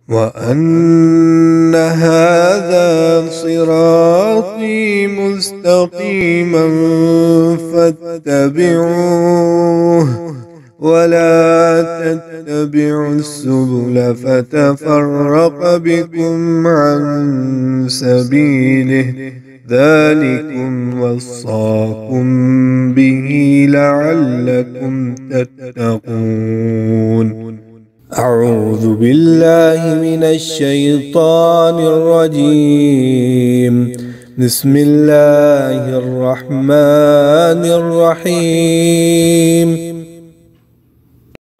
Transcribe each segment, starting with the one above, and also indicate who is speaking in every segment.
Speaker 1: وأن هذا صراطي مستقيما فاتبعوه ولا تتبعوا السبل فتفرق بكم عن سبيله ذلكم وصاكم به لعلكم تتقون. أعوذ بالله من الشيطان الرجيم. بسم الله الرحمن الرحيم.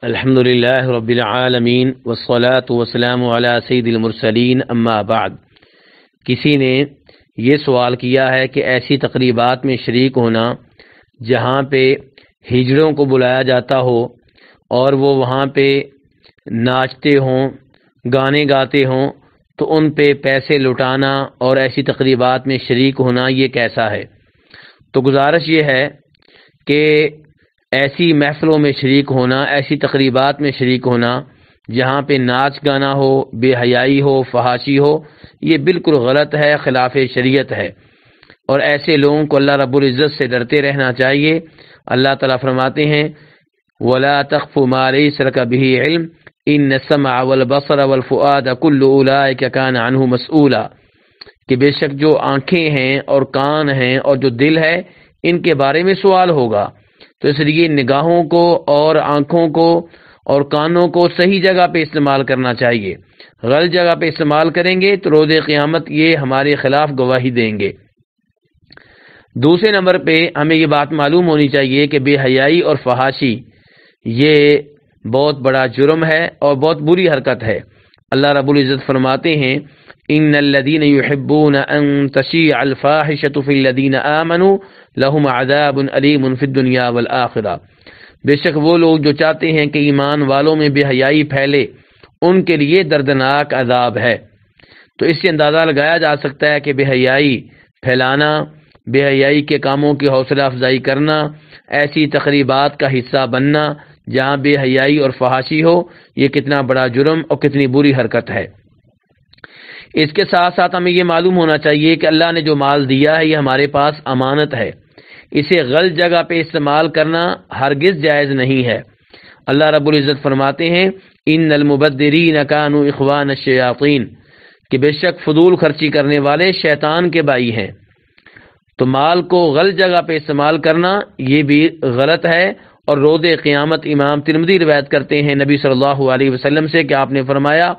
Speaker 2: الحمد للہ رب العالمین والصلاة والسلام علی سید المرسلین اما بعد۔ کسی نے یہ سوال کیا ہے کہ ایسی تقریبات میں شریک ہونا جہاں پہ ہجڑوں کو بلایا جاتا ہو اور وہ وہاں پہ ناچتے ہوں، گانے گاتے ہوں، تو ان پہ پیسے لٹانا اور ایسی تقریبات میں شریک ہونا یہ کیسا ہے؟ تو گزارش یہ ہے کہ ایسی محفلوں میں شریک ہونا، ایسی تقریبات میں شریک ہونا جہاں پہ ناچ گانا ہو، بے حیائی ہو، فحاشی ہو، یہ بالکل غلط ہے، خلاف شریعت ہے، اور ایسے لوگوں کو اللہ رب العزت سے ڈرتے رہنا چاہیے۔ اللہ تعالیٰ فرماتے ہیں وَلَا تَخْفُ مَا لَيْسَ لَكَ بِهِ عِلْمٌ إِنَّ السَّمْعَ وَالْبَصَرَ وَالْفُؤَادَ كُلُّ أُولَٰئِكَ كَانَ عَنْهُ مَسْئُولًا، کہ بے شک جو آنکھیں ہیں اور کان ہیں اور جو دل ہے ان کے بارے میں سوال ہوگا۔ تو اس لیے نگاہوں کو اور آنکھوں کو اور کانوں کو صحیح جگہ پہ استعمال کرنا چاہیے۔ غلط جگہ پہ استعمال کریں گے تو روز قیامت یہ ہمارے خلاف گواہی دیں گے۔ دوسرے نمبر پہ ہمیں یہ بات معلوم ہونی چاہیے کہ بے حیائی اور فحاشی یہ بہت بڑا جرم ہے اور بہت بری حرکت ہے۔ اللہ رب العزت فرماتے ہیں ان الذين يحبون ان تشيع الفاحشة في الذين آمنوا لهم عذاب علیم فی الدنیا والآخرہ، بے شک وہ لوگ جو چاہتے ہیں کہ ایمان والوں میں بے حیائی پھیلے ان کے لیے دردناک عذاب ہے۔ تو اس سے اندازہ لگایا جا سکتا ہے کہ بے حیائی پھیلانا، بے حیائی کے کاموں کی حوصلہ افزائی کرنا، ایسی تقریبات کا حصہ بننا جہاں بے حیائی اور فحاشی ہو، یہ کتنا بڑا جرم اور کتنی بری حرکت ہے۔ اس کے ساتھ ساتھ ہمیں یہ معلوم ہونا چاہیے کہ اللہ نے جو مال دیا ہے یہ ہمارے پاس امانت ہے، اسے غلط جگہ پہ استعمال کرنا ہرگز جائز نہیں ہے۔ اللہ رب العزت فرماتے ہیں ان المبذرین کانوا اخوان الشیاطین، کہ بے شک فضول خرچی کرنے والے شیطان کے بھائی ہیں۔ تو مال کو غلط جگہ پہ استعمال کرنا یہ بھی غلط ہے، اور روز قیامت امام ترمذی روایت کرتے ہیں نبی صلی اللہ علیہ وسلم سے کہ آپ نے فرمایا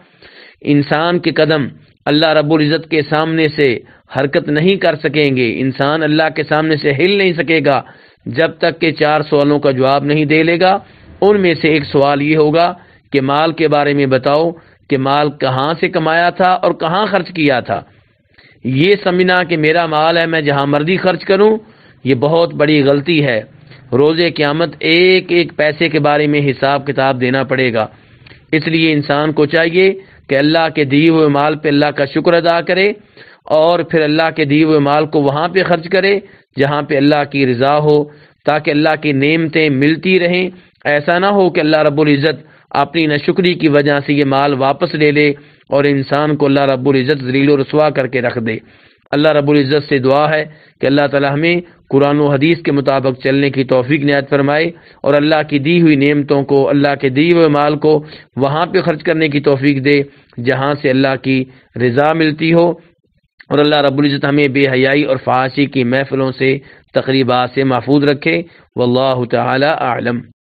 Speaker 2: انسان کے قدم اللہ رب العزت کے سامنے سے حرکت نہیں کر سکیں گے، انسان اللہ کے سامنے سے ہل نہیں سکے گا جب تک کہ 4 سوالوں کا جواب نہیں دے لے گا۔ ان میں سے ایک سوال یہ ہوگا کہ مال کے بارے میں بتاؤ کہ مال کہاں سے کمایا تھا اور کہاں خرچ کیا تھا۔ یہ سمجھنا کہ میرا مال ہے میں جہاں مرضی خرچ کروں، یہ بہت بڑی غلطی ہے۔ روز قیامت ایک ایک پیسے کے بارے میں حساب کتاب دینا پڑے گا۔ اس لیے انسان کو چاہیے کہ اللہ کے دیے ہوئے مال پہ اللہ کا شکر ادا کرے اور پھر اللہ کے دیے ہوئے مال کو وہاں پہ خرچ کرے جہاں پہ اللہ کی رضا ہو، تاکہ اللہ کی نعمتیں ملتی رہیں۔ ایسا نہ ہو کہ اللہ رب العزت اپنی ناشکری کی وجہ سے یہ مال واپس لے لے اور انسان کو اللہ رب العزت ذلیل و رسوا کر کے رکھ دے۔ اللہ رب العزت سے دعا ہے کہ اللہ تعالی ہمیں قرآن و حدیث کے مطابق چلنے کی توفیق عنایت فرمائے اور اللہ کی دی ہوئی نعمتوں کو، اللہ کے دیے ہوئے مال کو وہاں پہ خرچ کرنے کی توفیق دے جہاں سے اللہ کی رضا ملتی ہو، اور اللہ رب العزت ہمیں بے حیائی اور فحاشی کی محفلوں سے، تقریبات سے محفوظ رکھے۔ واللہ تعالی اعلم۔